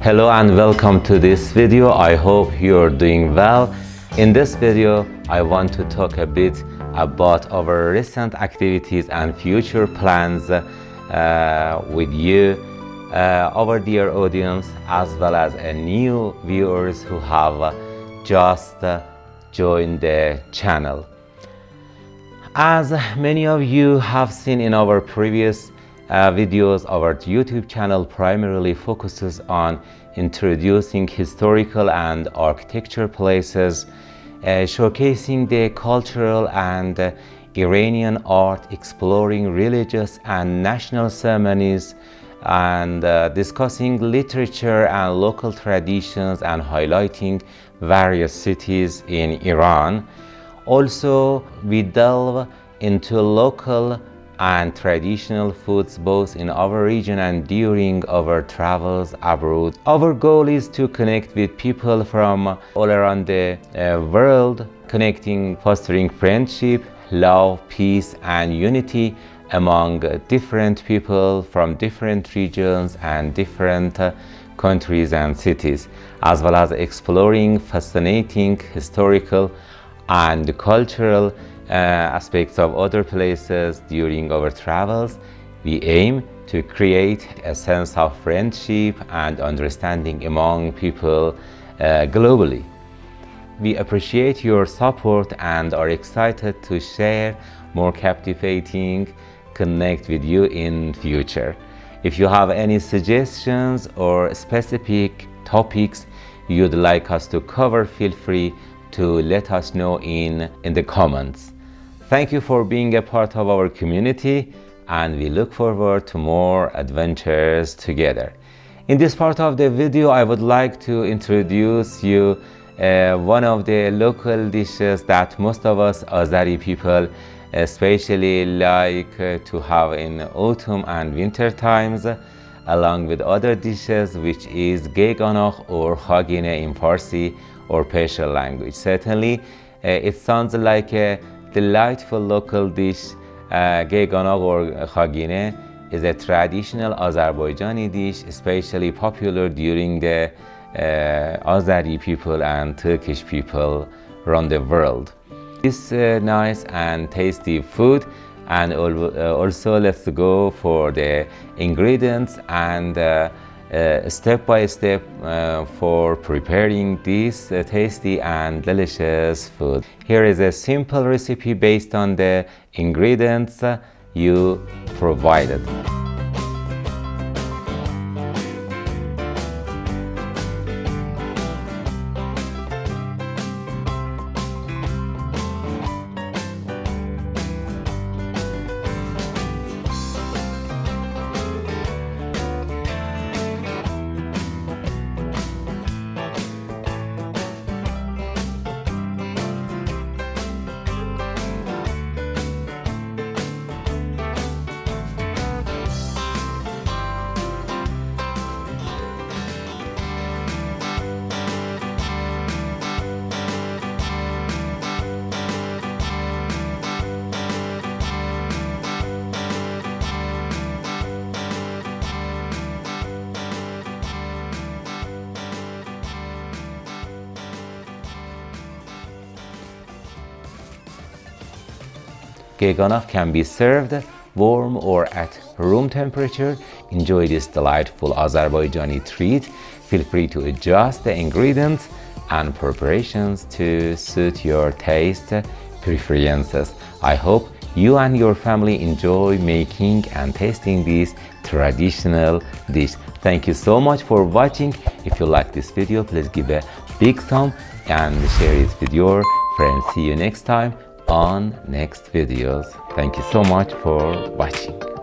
Hello and welcome to this video. I hope you're doing well. In this video, I want to talk a bit about our recent activities and future plans with you, our dear audience, as well as new viewers who have just joined the channel. As many of you have seen in our previous videos, our YouTube channel primarily focuses on introducing historical and architecture places, showcasing the cultural and Iranian art, exploring religious and national ceremonies, and discussing literature and local traditions and highlighting various cities in Iran. Also, we delve into local and traditional foods both in our region and during our travels abroad. Our goal is to connect with people from all around the world, connecting, fostering friendship, love, peace, and unity among different people from different regions and different countries and cities, as well as exploring fascinating historical and cultural aspects of other places during our travels. We aim to create a sense of friendship and understanding among people globally. We appreciate your support and are excited to share more captivating connect with you in future. If you have any suggestions or specific topics you'd like us to cover, feel free to let us know in the comments. Thank you for being a part of our community, and we look forward to more adventures together. In this part of the video, I would like to introduce you one of the local dishes that most of us Azari people especially like to have in autumn and winter times, along with other dishes, which is Geyganax or Khagine in Farsi or Persian language. Certainly, it sounds like a delightful local dish. Geyganax or Khagine is a traditional Azerbaijani dish, especially popular during the Azari people and Turkish people around the world. This nice and tasty food, and also let's go for the ingredients and step by step for preparing this tasty and delicious food. Here is a simple recipe based on the ingredients you provided. Geyganax can be served warm or at room temperature. Enjoy this delightful Azerbaijani treat. Feel free to adjust the ingredients and preparations to suit your taste preferences. I hope you and your family enjoy making and tasting this traditional dish. Thank you so much for watching. If you like this video, please give a big thumb and share it with your friends. See you next time on next videos. Thank you so much for watching.